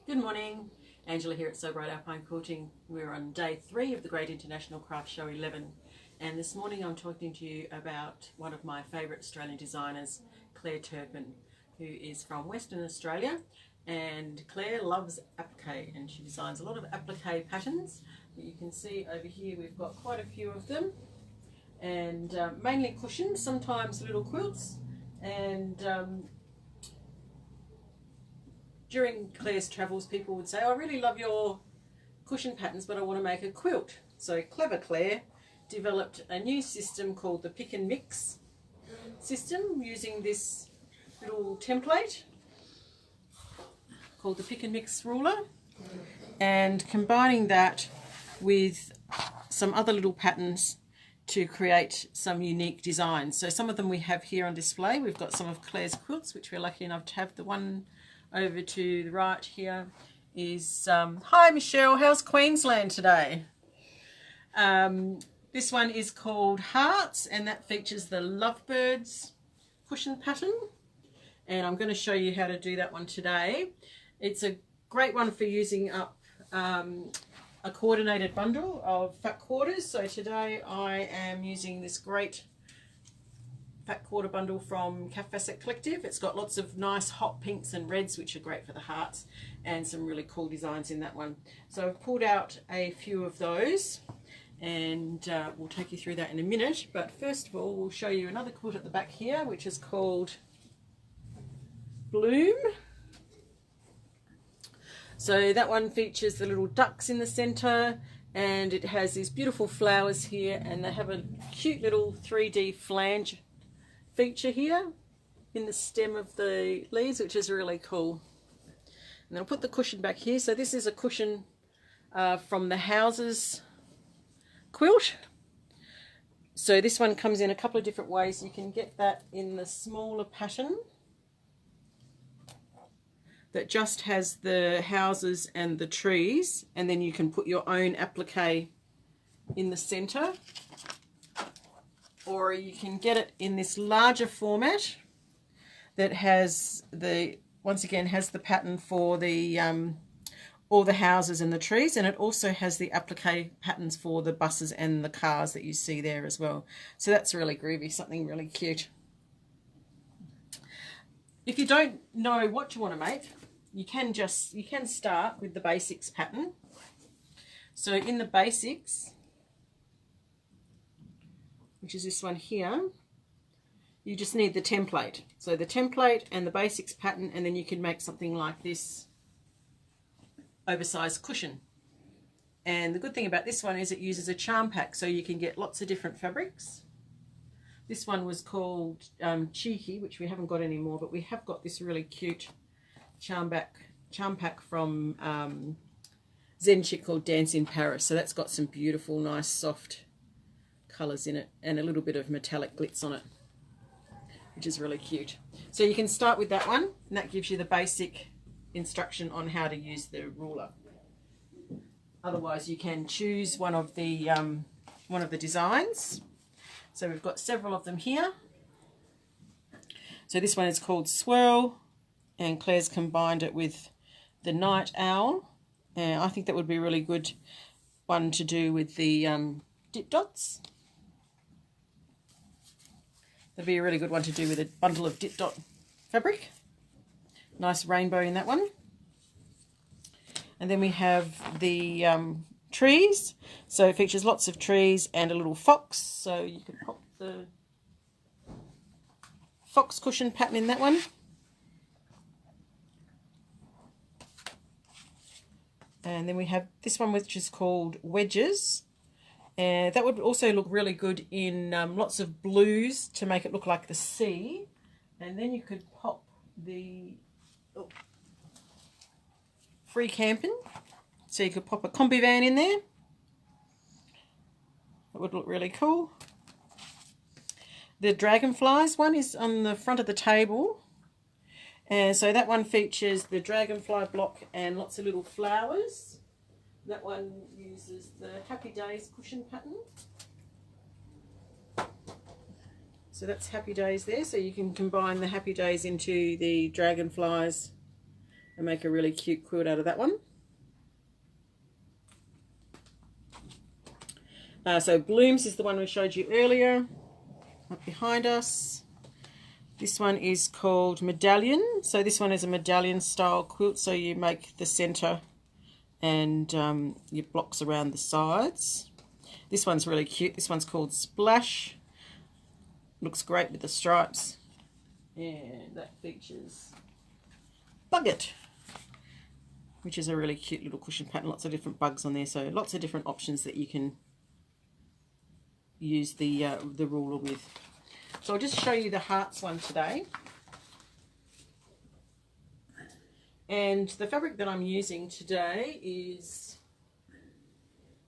Good morning, Angela here at Sew Bright Alpine Quilting. We're on day 3 of the Great International Craft Show 11, and this morning I'm talking to you about one of my favourite Australian designers, Claire Turpin, who is from Western Australia. And Claire loves applique, and she designs a lot of applique patterns. You can see over here we've got quite a few of them, and mainly cushions, sometimes little quilts. And during Claire's travels, people would say, "Oh, I really love your cushion patterns, but I want to make a quilt." So clever Claire developed a new system called the Pick and Mix system, using this little template called the Pick and Mix ruler, and combining that with some other little patterns to create some unique designs. So some of them we have here on display. We've got some of Claire's quilts, which we're lucky enough to have. The one over to the right here is, hi Michelle, how's Queensland today? This one is called Hearts, and that features the Lovebirds cushion pattern, and I'm going to show you how to do that one today. It's a great one for using up a coordinated bundle of fat quarters. So today I am using this great fat quarter bundle from Vantastic Collective. It's got lots of nice hot pinks and reds, which are great for the hearts, and some really cool designs in that one. So I've pulled out a few of those, and we'll take you through that in a minute. But first of all, we'll show you another quilt at the back here, which is called Bloom. So that one features the little ducks in the center, and it has these beautiful flowers here, and they have a cute little 3D flange feature here in the stem of the leaves, which is really cool. And then I'll put the cushion back here. So this is a cushion from the Houses quilt. So this one comes in a couple of different ways. You can get that in the smaller pattern that just has the houses and the trees, and then you can put your own applique in the center. Or you can get it in this larger format that has the, once again, has the pattern for the all the houses and the trees, and it also has the applique patterns for the buses and the cars that you see there as well. So that's really groovy, something really cute. If you don't know what you want to make, you can start with the basics pattern. So in the basics, which is this one here, you just need the template. So the template and the basics pattern, and then you can make something like this oversized cushion. And the good thing about this one is it uses a charm pack, so you can get lots of different fabrics. This one was called Cheeky, which we haven't got anymore, but we have got this really cute charm pack from Zen Chic called Dance in Paris. So that's got some beautiful, nice, soft colours in it, and a little bit of metallic glitz on it, which is really cute. So you can start with that one, and that gives you the basic instruction on how to use the ruler. Otherwise, you can choose one of the designs. So we've got several of them here. So this one is called Swirl, and Claire's combined it with the Night Owl, and I think that would be a really good one to do with the dip dots. That'd be a really good one to do with a bundle of dip dot fabric. Nice rainbow in that one. And then we have the trees. So it features lots of trees and a little fox. So you can pop the fox cushion pattern in that one. And then we have this one, which is called Wedges. And that would also look really good in lots of blues to make it look like the sea. And then you could pop the free camping. So you could pop a combi van in there. That would look really cool. The Dragonflies one is on the front of the table. And so that one features the dragonfly block and lots of little flowers. That one uses the Happy Days cushion pattern. So that's Happy Days there. So you can combine the Happy Days into the dragonflies and make a really cute quilt out of that one. So Blooms is the one we showed you earlier, up behind us. This one is called Medallion. So this one is a medallion style quilt, so you make the center and your blocks around the sides. This one's really cute. This one's called Splash. Looks great with the stripes. And that features Bugget, which is a really cute little cushion pattern. Lots of different bugs on there, so lots of different options that you can use the ruler with. So I'll just show you the hearts one today. And the fabric that I'm using today is,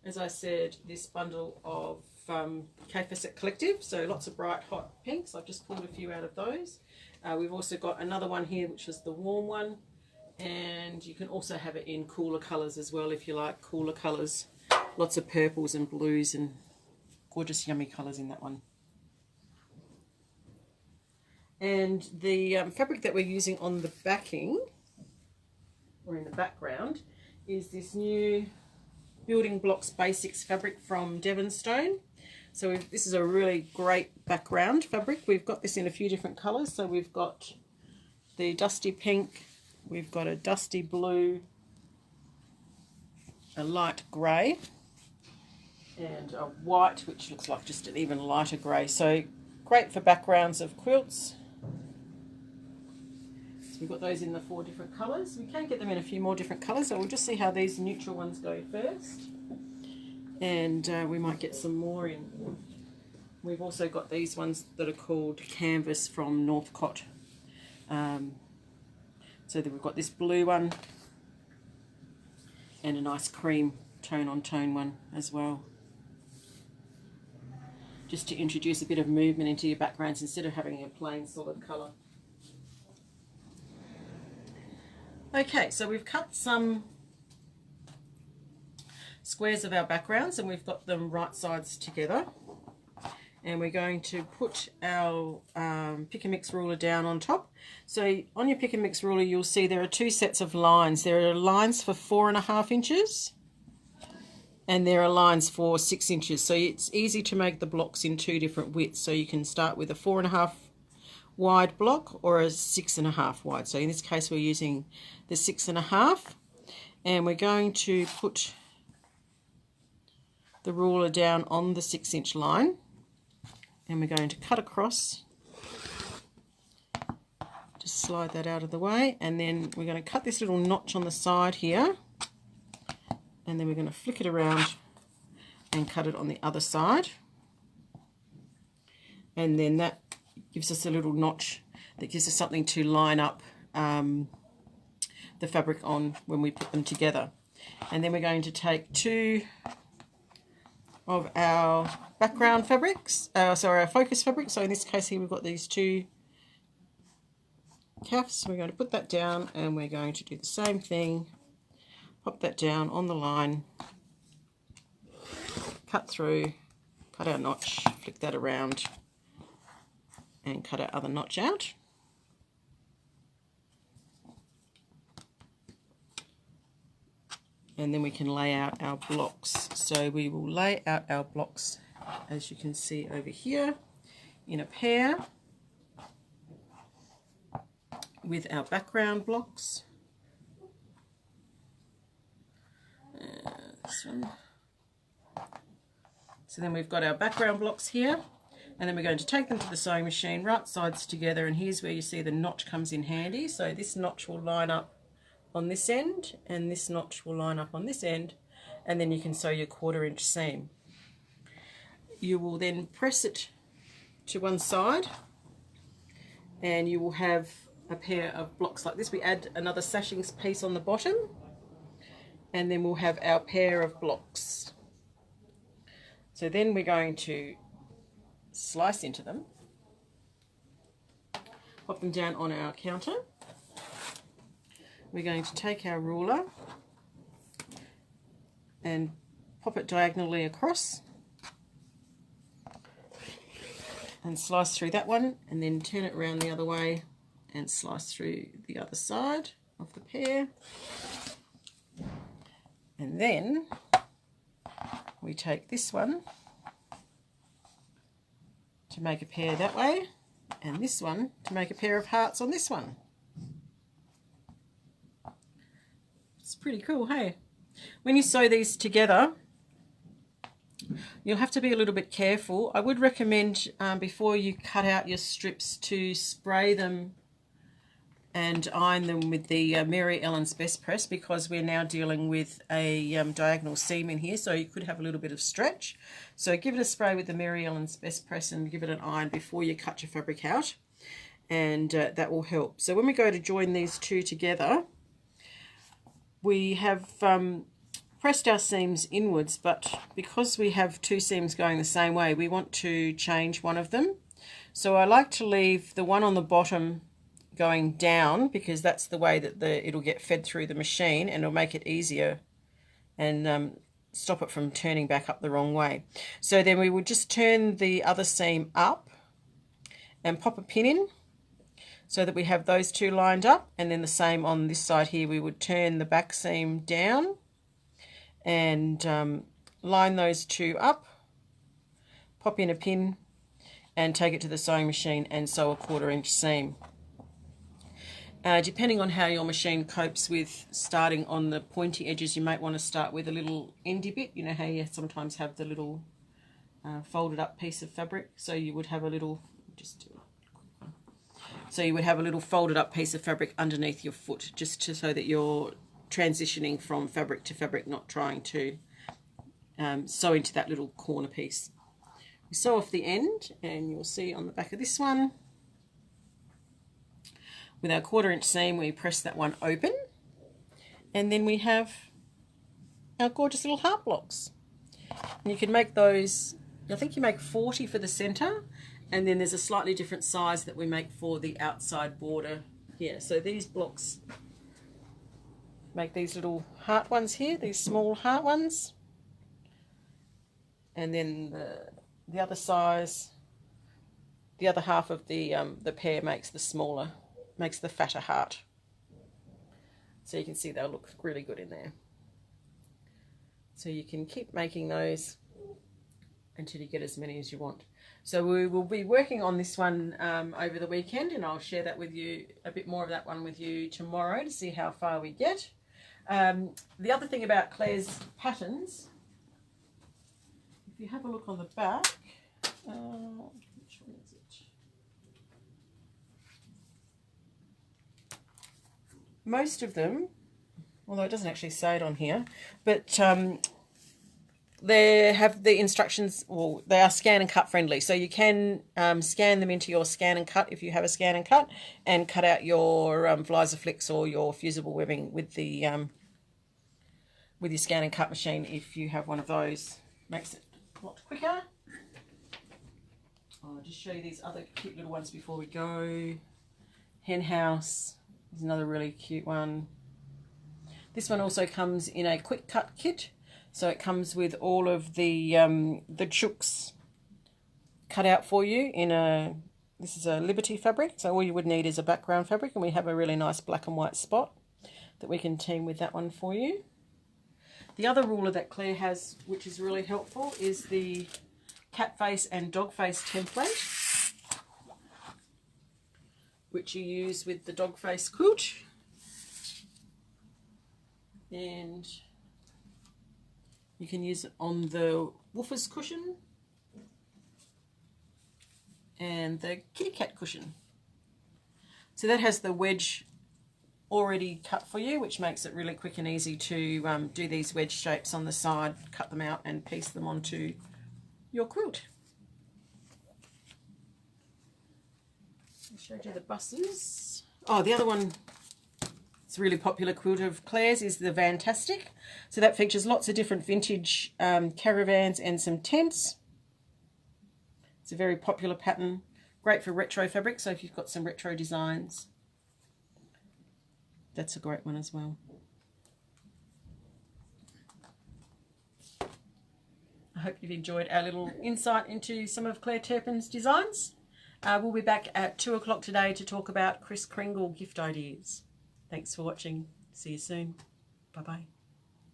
as I said, this bundle of Vantastic Collective. So lots of bright hot pinks. I've just pulled a few out of those. We've also got another one here, which is the warm one. And you can also have it in cooler colours as well if you like cooler colours. Lots of purples and blues and gorgeous yummy colours in that one. And the fabric that we're using on the backing, or in the background, is this new Building Blocks Basics fabric from Devonstone. So this is a really great background fabric. We've got this in a few different colours. So we've got the dusty pink, we've got a dusty blue, a light grey, and a white, which looks like just an even lighter grey. So great for backgrounds of quilts. So we've got those in the 4 different colours. We can get them in a few more different colours, so we'll just see how these neutral ones go first. And we might get some more in. We've also got these ones that are called Canvas from Northcott. So that we've got this blue one and a nice cream tone on tone one as well. Just to introduce a bit of movement into your backgrounds instead of having a plain solid colour. Okay, so we've cut some squares of our backgrounds and we've got them right sides together. And we're going to put our pick and mix ruler down on top. So on your pick and mix ruler, you'll see there are 2 sets of lines. There are lines for 4.5 inches and there are lines for 6 inches. So it's easy to make the blocks in 2 different widths. So you can start with a 4.5 wide block or a 6.5 wide. So in this case we're using the 6.5, and we're going to put the ruler down on the 6-inch line, and we're going to cut across. Just slide that out of the way, and then we're going to cut this little notch on the side here, and then we're going to flick it around and cut it on the other side, and then that gives us a little notch that gives us something to line up the fabric on when we put them together. And then we're going to take 2 of our background fabrics, our focus fabric. So in this case here we've got these 2 calves. We're going to put that down and we're going to do the same thing. Pop that down on the line, cut through, cut our notch, flick that around, and cut our other notch out. And then we can lay out our blocks. So we will lay out our blocks, as you can see over here, in a pair with our background blocks. This one. So then we've got our background blocks here. And then we're going to take them to the sewing machine, right sides together, and here's where you see the notch comes in handy. So this notch will line up on this end, and this notch will line up on this end, and then you can sew your 1/4 inch seam. You will then press it to one side, and you will have a pair of blocks like this. We add another sashing piece on the bottom, and then we'll have our pair of blocks. So then we're going to slice into them, pop them down on our counter. We're going to take our ruler and pop it diagonally across and slice through that one, and then turn it around the other way and slice through the other side. of the pair. And then we take this one to make a pair that way, and this one to make a pair of hearts on this one. It's pretty cool, hey? When you sew these together, you'll have to be a little bit careful. I would recommend before you cut out your strips to spray them and iron them with the Mary Ellen's Best Press, because we're now dealing with a diagonal seam in here, so you could have a little bit of stretch. So give it a spray with the Mary Ellen's Best Press and give it an iron before you cut your fabric out, and that will help. So when we go to join these two together, we have pressed our seams inwards, but because we have two seams going the same way, we want to change one of them. So I like to leave the one on the bottom going down, because that's the way that it'll get fed through the machine, and it'll make it easier and stop it from turning back up the wrong way. So then we would just turn the other seam up and pop a pin in so that we have those two lined up, and then the same on this side here. We would turn the back seam down and line those two up, pop in a pin and take it to the sewing machine and sew a 1/4 inch seam. Depending on how your machine copes with starting on the pointy edges, you might want to start with a little endy bit. You know how you sometimes have the little folded up piece of fabric, so you would have a little, so you would have a little folded up piece of fabric underneath your foot, just so that you're transitioning from fabric to fabric, not trying to sew into that little corner piece. We sew off the end, and you'll see on the back of this one, with our 1/4 inch seam, we press that one open, and then we have our gorgeous little heart blocks. And you can make those, I think you make 40 for the center, and then there's a slightly different size that we make for the outside border here. So these blocks make these little heart ones here, these small heart ones, and then the other size, the other half of the pair makes the smaller, makes the fatter heart. So you can see they'll look really good in there. So you can keep making those until you get as many as you want. So we will be working on this one over the weekend, and I'll share that with you, a bit more of that one with you tomorrow, to see how far we get. The other thing about Claire's patterns, if you have a look on the back, which one is it? Most of them, although it doesn't actually say it on here, but they have the instructions, or they are scan and cut friendly, so you can scan them into your scan and cut if you have a scan and cut out your Vlisaflix or your fusible webbing with your scan and cut machine if you have one of those. Makes it a lot quicker. I'll just show you these other cute little ones before we go. Hen house is another really cute one. This one also comes in a quick cut kit, so it comes with all of the chooks cut out for you in a, this is a Liberty fabric, so all you would need is a background fabric, and we have a really nice black and white spot that we can team with that one for you. The other ruler that Claire has, which is really helpful, is the cat face and dog face template, which you use with the dog face quilt. And you can use it on the woofers cushion and the kitty cat cushion. So that has the wedge already cut for you, which makes it really quick and easy to do these wedge shapes on the side, cut them out and piece them onto your quilt. I showed you the buses. Oh, the other one, it's a really popular quilt of Claire's, is the Vantastic. So that features lots of different vintage caravans and some tents. It's a very popular pattern, great for retro fabric, so if you've got some retro designs, that's a great one as well. I hope you've enjoyed our little insight into some of Claire Turpin's designs. We'll be back at 2 o'clock today to talk about Kris Kringle gift ideas. Thanks for watching. See you soon. Bye-bye.